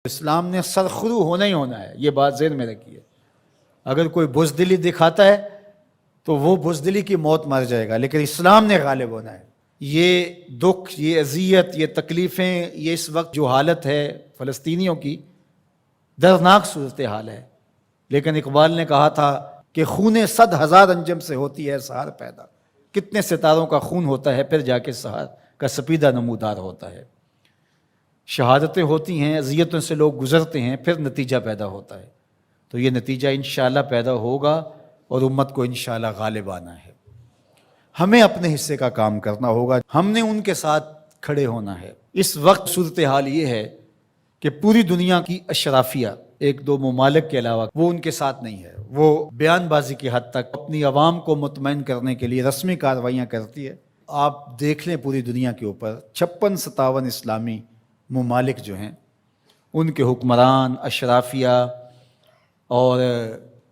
اسلام نے سرخرو ہونا ہی ہونا ہے، یہ بات ذہن میں رکھیے۔ اگر کوئی بزدلی دکھاتا ہے تو وہ بزدلی کی موت مر جائے گا، لیکن اسلام نے غالب ہونا ہے۔ یہ دکھ، یہ اذیت، یہ تکلیفیں، یہ اس وقت جو حالت ہے فلسطینیوں کی، دردناک صورتحال ہے، لیکن اقبال نے کہا تھا کہ خون 100,000 انجم سے ہوتی ہے سحر پیدا۔ کتنے ستاروں کا خون ہوتا ہے، پھر جا کے سحر کا سپیدہ نمودار ہوتا ہے۔ شہادتیں ہوتی ہیں، اذیتوں سے لوگ گزرتے ہیں، پھر نتیجہ پیدا ہوتا ہے۔ تو یہ نتیجہ انشاءاللہ پیدا ہوگا اور امت کو انشاءاللہ غالب آنا ہے۔ ہمیں اپنے حصے کا کام کرنا ہوگا، ہم نے ان کے ساتھ کھڑے ہونا ہے۔ اس وقت صورتحال یہ ہے کہ پوری دنیا کی اشرافیہ، ایک دو ممالک کے علاوہ، وہ ان کے ساتھ نہیں ہے۔ وہ بیان بازی کی حد تک اپنی عوام کو مطمئن کرنے کے لیے رسمی کارروائیاں کرتی ہے۔ آپ دیکھ لیں پوری دنیا کے اوپر 56-57 اسلامی ممالک جو ہیں، ان کے حکمران، اشرافیہ اور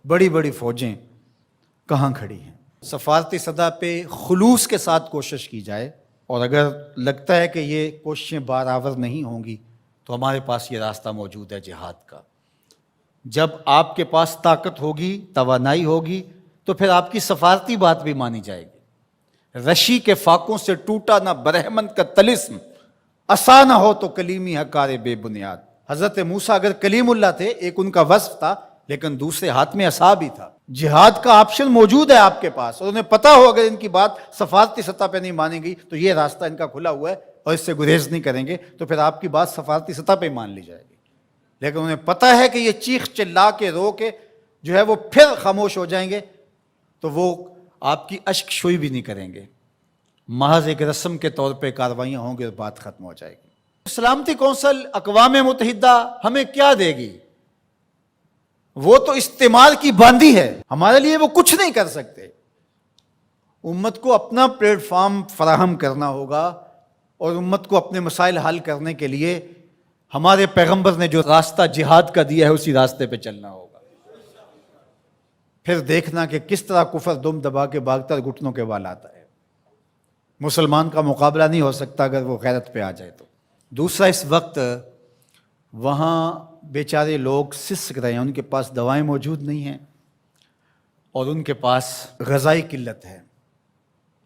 بڑی بڑی فوجیں کہاں کھڑی ہیں۔ سفارتی سطح پہ خلوص کے ساتھ کوشش کی جائے، اور اگر لگتا ہے کہ یہ کوششیں بارآور نہیں ہوں گی تو ہمارے پاس یہ راستہ موجود ہے جہاد کا۔ جب آپ کے پاس طاقت ہوگی، توانائی ہوگی، تو پھر آپ کی سفارتی بات بھی مانی جائے گی۔ رشی کے فاقوں سے ٹوٹا نہ برہمن کا طلسم، عصا نہ ہو تو کلیمی حکار بے بنیاد۔ حضرت موسیٰ اگر کلیم اللہ تھے، ایک ان کا وصف تھا، لیکن دوسرے ہاتھ میں عصا بھی تھا۔ جہاد کا آپشن موجود ہے آپ کے پاس، اور انہیں پتہ ہو اگر ان کی بات سفارتی سطح پہ نہیں مانے گی تو یہ راستہ ان کا کھلا ہوا ہے اور اس سے گریز نہیں کریں گے، تو پھر آپ کی بات سفارتی سطح پہ مان لی جائے گی۔ لیکن انہیں پتہ ہے کہ یہ چیخ چلا کے رو کے جو ہے وہ پھر خاموش ہو جائیں گے، تو وہ آپ کی اشک شوئی بھی نہیں کریں گے، محض ایک رسم کے طور پہ کاروائیاں ہوں گی اور بات ختم ہو جائے گی۔ سلامتی کونسل اقوام متحدہ ہمیں کیا دے گی؟ وہ تو استعمال کی باندھی ہے، ہمارے لیے وہ کچھ نہیں کر سکتے۔ امت کو اپنا پلیٹ فارم فراہم کرنا ہوگا، اور امت کو اپنے مسائل حل کرنے کے لیے ہمارے پیغمبر نے جو راستہ جہاد کا دیا ہے اسی راستے پہ چلنا ہوگا۔ پھر دیکھنا کہ کس طرح کفر دم دبا کے بھاگتا گھٹنوں کے بال آتا ہے۔ مسلمان کا مقابلہ نہیں ہو سکتا اگر وہ غیرت پہ آ جائے تو۔ دوسرا، اس وقت وہاں بیچارے لوگ سسک رہے ہیں، ان کے پاس دوائیں موجود نہیں ہیں، اور ان کے پاس غذائی قلت ہے،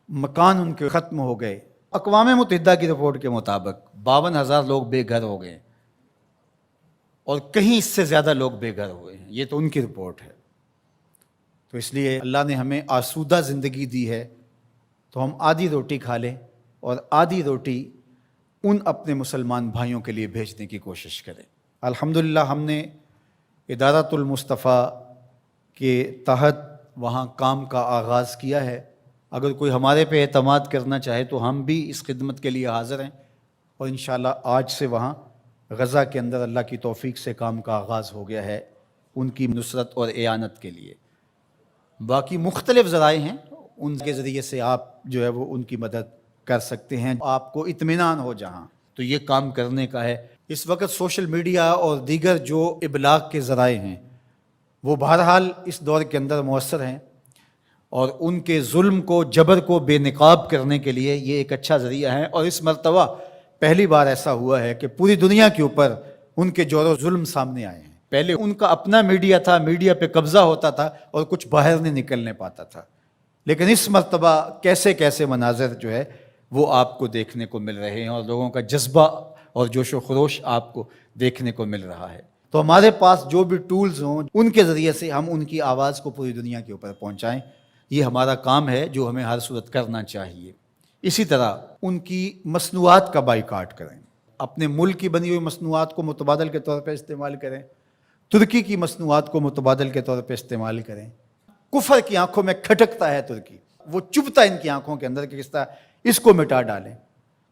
مکان ان کے ختم ہو گئے۔ اقوام متحدہ کی رپورٹ کے مطابق 52,000 لوگ بے گھر ہو گئے، اور کہیں اس سے زیادہ لوگ بے گھر ہوئے ہیں، یہ تو ان کی رپورٹ ہے۔ تو اس لیے اللہ نے ہمیں آسودہ زندگی دی ہے، تو ہم آدھی روٹی کھا لیں اور آدھی روٹی ان اپنے مسلمان بھائیوں کے لیے بھیجنے کی کوشش کریں۔ الحمدللہ ہم نے ادارۃ المصطفیٰ کے تحت وہاں کام کا آغاز کیا ہے۔ اگر کوئی ہمارے پہ اعتماد کرنا چاہے تو ہم بھی اس خدمت کے لیے حاضر ہیں، اور انشاءاللہ آج سے وہاں غزہ کے اندر اللہ کی توفیق سے کام کا آغاز ہو گیا ہے ان کی نصرت اور اعانت کے لیے۔ باقی مختلف ذرائع ہیں، ان کے ذریعے سے آپ جو ہے وہ ان کی مدد کر سکتے ہیں۔ آپ کو اطمینان ہو جہاں، تو یہ کام کرنے کا ہے۔ اس وقت سوشل میڈیا اور دیگر جو ابلاغ کے ذرائع ہیں وہ بہرحال اس دور کے اندر مؤثر ہیں، اور ان کے ظلم کو، جبر کو بے نقاب کرنے کے لیے یہ ایک اچھا ذریعہ ہے۔ اور اس مرتبہ پہلی بار ایسا ہوا ہے کہ پوری دنیا کے اوپر ان کے جور و ظلم سامنے آئے ہیں۔ پہلے ان کا اپنا میڈیا تھا، میڈیا پہ قبضہ ہوتا تھا اور کچھ باہر نہیں نکلنے پاتا تھا، لیکن اس مرتبہ کیسے کیسے مناظر جو ہے وہ آپ کو دیکھنے کو مل رہے ہیں، اور لوگوں کا جذبہ اور جوش و خروش آپ کو دیکھنے کو مل رہا ہے۔ تو ہمارے پاس جو بھی ٹولز ہوں ان کے ذریعے سے ہم ان کی آواز کو پوری دنیا کے اوپر پہنچائیں، یہ ہمارا کام ہے جو ہمیں ہر صورت کرنا چاہیے۔ اسی طرح ان کی مصنوعات کا بائیکاٹ کریں، اپنے ملک کی بنی ہوئی مصنوعات کو متبادل کے طور پہ استعمال کریں، ترکی کی مصنوعات کو متبادل کے طور پہ استعمال کریں۔ کفر کی آنکھوں میں کھٹکتا ہے ترکی، وہ چبھتا ہے ان کی آنکھوں کے اندر کہ کس طرح اس کو مٹا ڈالیں،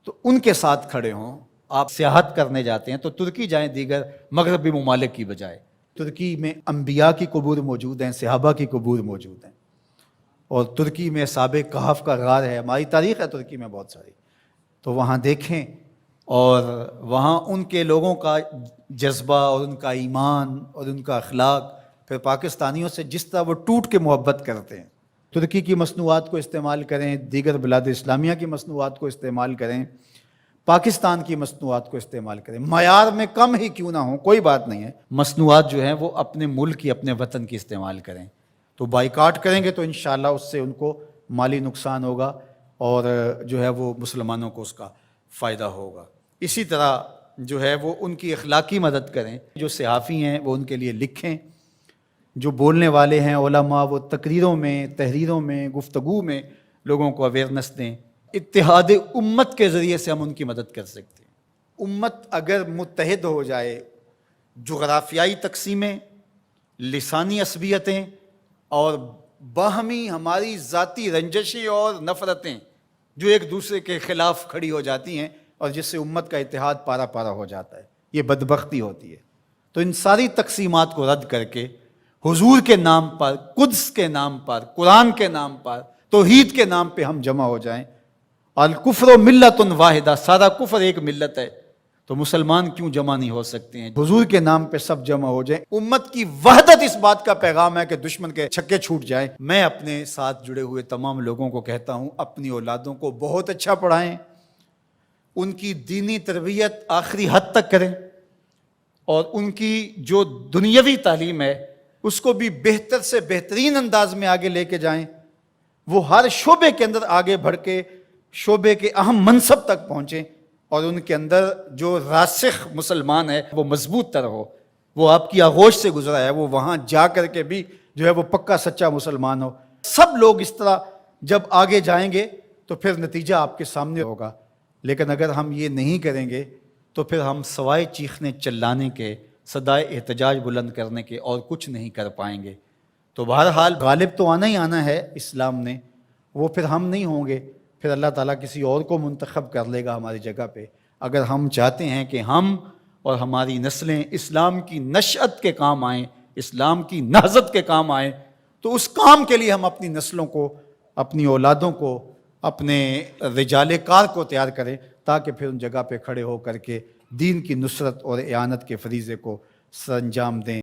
تو ان کے ساتھ کھڑے ہوں۔ آپ سیاحت کرنے جاتے ہیں تو ترکی جائیں دیگر مغربی ممالک کی بجائے۔ ترکی میں انبیاء کی قبور موجود ہیں، صحابہ کی قبور موجود ہیں، اور ترکی میں اصحاب کہف کا غار ہے، ہماری تاریخ ہے ترکی میں بہت ساری، تو وہاں دیکھیں، اور وہاں ان کے لوگوں کا جذبہ اور ان کا ایمان اور ان کا اخلاق پھر پاکستانیوں سے جس طرح وہ ٹوٹ کے محبت کرتے ہیں۔ ترکی کی مصنوعات کو استعمال کریں، دیگر بلاد اسلامیہ کی مصنوعات کو استعمال کریں، پاکستان کی مصنوعات کو استعمال کریں، معیار میں کم ہی کیوں نہ ہوں، کوئی بات نہیں ہے، مصنوعات جو ہیں وہ اپنے ملک کی، اپنے وطن کی استعمال کریں۔ تو بائیکاٹ کریں گے تو انشاءاللہ اس سے ان کو مالی نقصان ہوگا اور جو ہے وہ مسلمانوں کو اس کا فائدہ ہوگا۔ اسی طرح جو ہے وہ ان کی اخلاقی مدد کریں، جو صحافی ہیں وہ ان کے لیے لکھیں، جو بولنے والے ہیں علماء وہ تقریروں میں، تحریروں میں، گفتگو میں لوگوں کو اویئرنیس دیں۔ اتحاد امت کے ذریعے سے ہم ان کی مدد کر سکتے ہیں۔ امت اگر متحد ہو جائے، جغرافیائی تقسیمیں، لسانی عصبیتیں اور باہمی ہماری ذاتی رنجشیں اور نفرتیں جو ایک دوسرے کے خلاف کھڑی ہو جاتی ہیں اور جس سے امت کا اتحاد پارا پارا ہو جاتا ہے، یہ بدبختی ہوتی ہے۔ تو ان ساری تقسیمات کو رد کر کے حضور کے نام پر، قدس کے نام پر، قرآن کے نام پر، توحید کے نام پہ ہم جمع ہو جائیں۔ الکفر ملت واحدہ، سارا کفر ایک ملت ہے، تو مسلمان کیوں جمع نہیں ہو سکتے ہیں؟ حضور کے نام پہ سب جمع ہو جائیں۔ امت کی وحدت اس بات کا پیغام ہے کہ دشمن کے چھکے چھوٹ جائیں۔ میں اپنے ساتھ جڑے ہوئے تمام لوگوں کو کہتا ہوں، اپنی اولادوں کو بہت اچھا پڑھائیں، ان کی دینی تربیت آخری حد تک کریں، اور ان کی جو دنیاوی تعلیم ہے اس کو بھی بہتر سے بہترین انداز میں آگے لے کے جائیں۔ وہ ہر شعبے کے اندر آگے بڑھ کے شعبے کے اہم منصب تک پہنچیں، اور ان کے اندر جو راسخ مسلمان ہے وہ مضبوط تر ہو، وہ آپ کی آغوش سے گزرا ہے، وہ وہاں جا کر کے بھی جو ہے وہ پکا سچا مسلمان ہو۔ سب لوگ اس طرح جب آگے جائیں گے تو پھر نتیجہ آپ کے سامنے ہوگا۔ لیکن اگر ہم یہ نہیں کریں گے تو پھر ہم سوائے چیخنے چلانے کے، صدائے احتجاج بلند کرنے کے اور کچھ نہیں کر پائیں گے۔ تو بہرحال غالب تو آنا ہی آنا ہے اسلام نے، وہ پھر ہم نہیں ہوں گے، پھر اللہ تعالیٰ کسی اور کو منتخب کر لے گا ہماری جگہ پہ۔ اگر ہم چاہتے ہیں کہ ہم اور ہماری نسلیں اسلام کی نشأت کے کام آئیں، اسلام کی نہضت کے کام آئیں، تو اس کام کے لیے ہم اپنی نسلوں کو، اپنی اولادوں کو، اپنے رجال کار کو تیار کریں، تاکہ پھر ان جگہ پہ کھڑے ہو کر کے دین کی نصرت اور اعانت کے فریضے کو سر انجام دیں۔